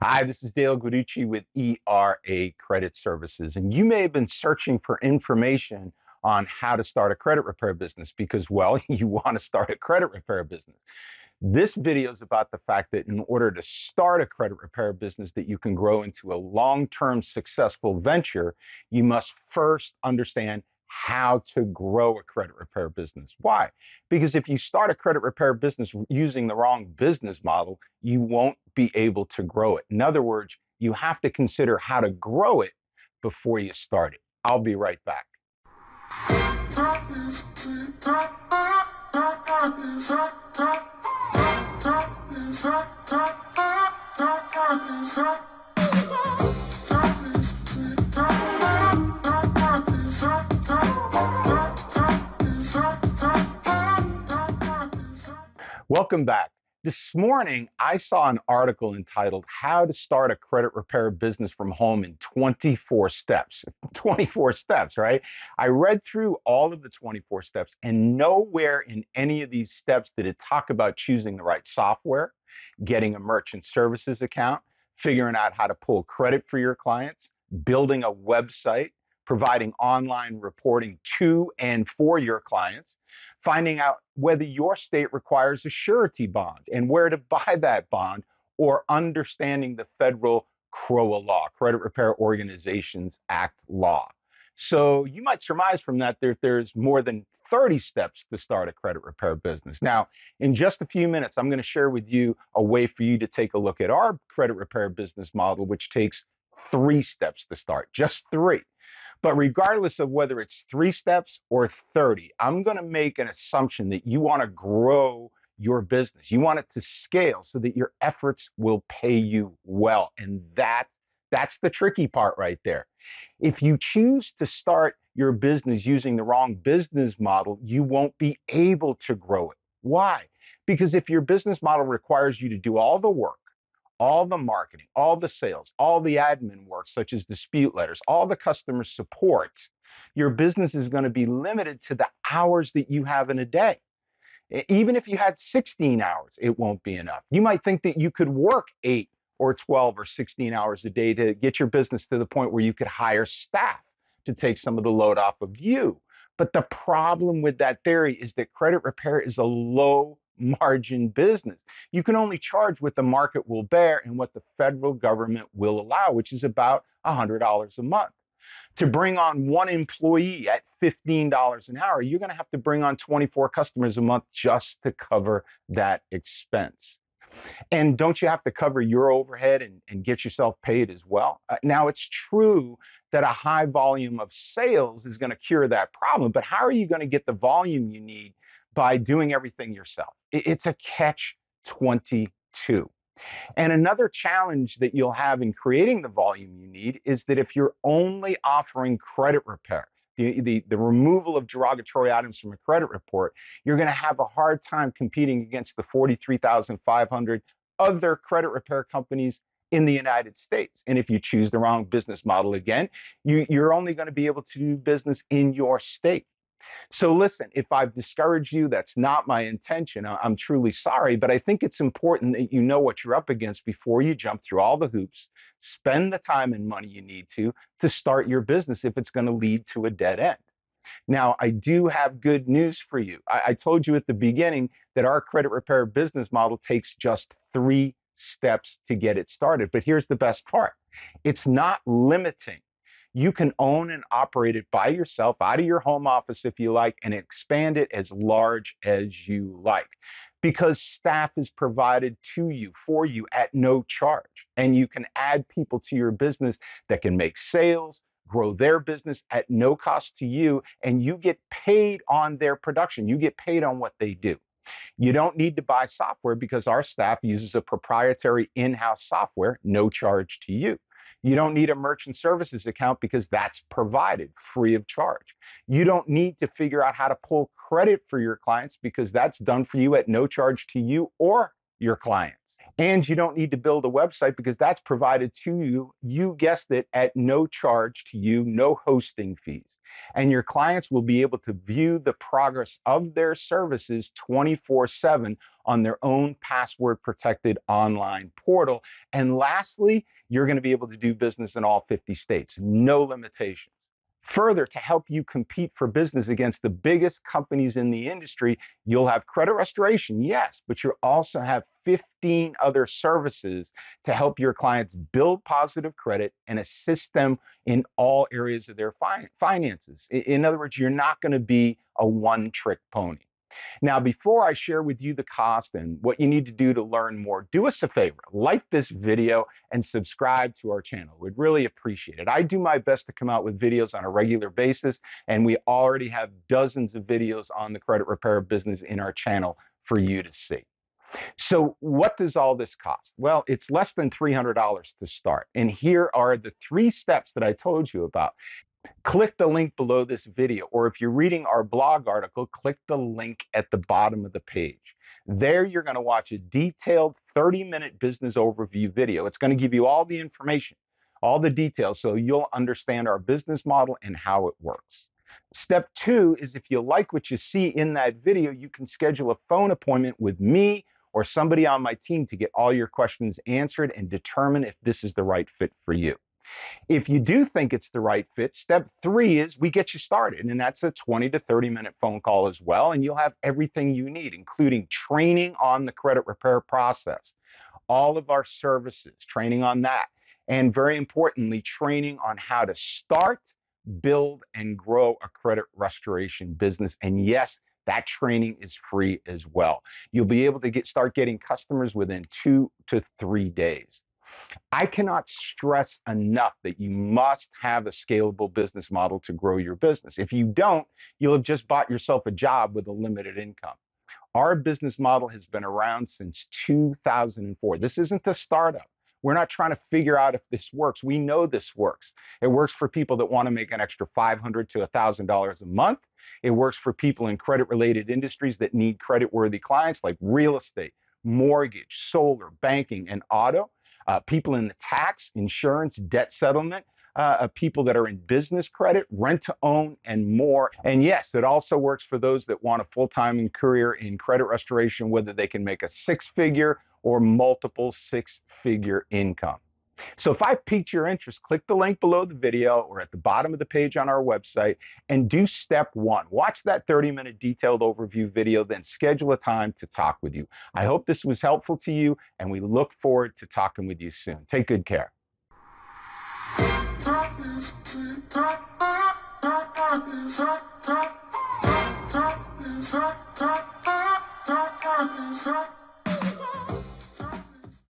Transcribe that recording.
Hi, this is Dale Guiducci with ERA Credit Services, and you may have been searching for information on how to start a credit repair business because, well, you want to start a credit repair business. This video is about the fact that in order to start a credit repair business that you can grow into a long-term successful venture, you must first understand how to grow a credit repair business. Why? Because if you start a credit repair business using the wrong business model, you won't be able to grow it. In other words, you have to consider how to grow it before you start it. I'll be right back. Welcome back. This morning, I saw an article entitled How to Start a Credit Repair Business from Home in 24 Steps. 24 steps, right? I read through all of the 24 steps, and nowhere in any of these steps did it talk about choosing the right software, getting a merchant services account, figuring out how to pull credit for your clients, building a website, providing online reporting to and for your clients, finding out whether your state requires a surety bond and where to buy that bond, or understanding the federal CROA law, Credit Repair Organizations Act law. So you might surmise from that there's more than 30 steps to start a credit repair business. Now, in just a few minutes, I'm going to share with you a way for you to take a look at our credit repair business model, which takes 3 steps to start, just 3. But regardless of whether it's 3 steps or 30, I'm going to make an assumption that you want to grow your business. You want it to scale so that your efforts will pay you well. And that's the tricky part right there. If you choose to start your business using the wrong business model, you won't be able to grow it. Why? Because if your business model requires you to do all the work, all the marketing, all the sales, all the admin work, such as dispute letters, all the customer support, your business is going to be limited to the hours that you have in a day. Even if you had 16 hours, it won't be enough. You might think that you could work 8 or 12 or 16 hours a day to get your business to the point where you could hire staff to take some of the load off of you. But the problem with that theory is that credit repair is a low margin business. You can only charge what the market will bear and what the federal government will allow, which is about $100 a month. To bring on one employee at $15 an hour, you're going to have to bring on 24 customers a month just to cover that expense. And don't you have to cover your overhead and get yourself paid as well? Now, it's true that a high volume of sales is going to cure that problem, but how are you going to get the volume you need by doing everything yourself? It's a catch 22. And another challenge that you'll have in creating the volume you need is that if you're only offering credit repair, the removal of derogatory items from a credit report, you're going to have a hard time competing against the 43,500 other credit repair companies in the United States. And if you choose the wrong business model again, you're only going to be able to do business in your state. So listen, if I've discouraged you, that's not my intention. I'm truly sorry, but I think it's important that you know what you're up against before you jump through all the hoops, spend the time and money you need to start your business if it's going to lead to a dead end. Now, I do have good news for you. I told you at the beginning that our credit repair business model takes just 3 steps to get it started. But here's the best part. It's not limiting. You can own and operate it by yourself out of your home office if you like, and expand it as large as you like, because staff is provided to you for you at no charge. And you can add people to your business that can make sales, grow their business at no cost to you, and you get paid on their production. You get paid on what they do. You don't need to buy software because our staff uses a proprietary in-house software, no charge to you. You don't need a merchant services account because that's provided free of charge. You don't need to figure out how to pull credit for your clients because that's done for you at no charge to you or your clients. And you don't need to build a website because that's provided to you, you guessed it, at no charge to you, no hosting fees. And your clients will be able to view the progress of their services 24/7 on their own password protected online portal. And lastly, you're going to be able to do business in all 50 states, no limitations. Further, to help you compete for business against the biggest companies in the industry, you'll have credit restoration, yes, but you'll also have 15 other services to help your clients build positive credit and assist them in all areas of their finances. In other words, you're not going to be a one-trick pony. Now, before I share with you the cost and what you need to do to learn more, do us a favor, like this video and subscribe to our channel. We'd really appreciate it. I do my best to come out with videos on a regular basis, and we already have dozens of videos on the credit repair business in our channel for you to see. So what does all this cost? Well, it's less than $300 to start. And here are the 3 steps that I told you about. Click the link below this video, or if you're reading our blog article, click the link at the bottom of the page. There, you're going to watch a detailed 30-minute business overview video. It's going to give you all the information, all the details, so you'll understand our business model and how it works. Step 2 is if you like what you see in that video, you can schedule a phone appointment with me or somebody on my team to get all your questions answered and determine if this is the right fit for you. If you do think it's the right fit, step 3 is we get you started, and that's a 20 to 30-minute phone call as well, and you'll have everything you need, including training on the credit repair process, all of our services, training on that, and very importantly, training on how to start, build, and grow a credit restoration business. And yes, that training is free as well. You'll be able to start getting customers within 2 to 3 days. I cannot stress enough that you must have a scalable business model to grow your business. If you don't, you'll have just bought yourself a job with a limited income. Our business model has been around since 2004. This isn't a startup. We're not trying to figure out if this works. We know this works. It works for people that want to make an extra $500 to $1,000 a month. It works for people in credit-related industries that need credit-worthy clients like real estate, mortgage, solar, banking, and auto. People in the tax, insurance, debt settlement, people that are in business credit, rent to own, and more. And yes, it also works for those that want a full-time career in credit restoration, whether they can make a 6-figure or multiple 6-figure income. So if I piqued your interest, click the link below the video or at the bottom of the page on our website and do step 1. Watch that 30-minute detailed overview video, then schedule a time to talk with you. I hope this was helpful to you, and we look forward to talking with you soon. Take good care. Top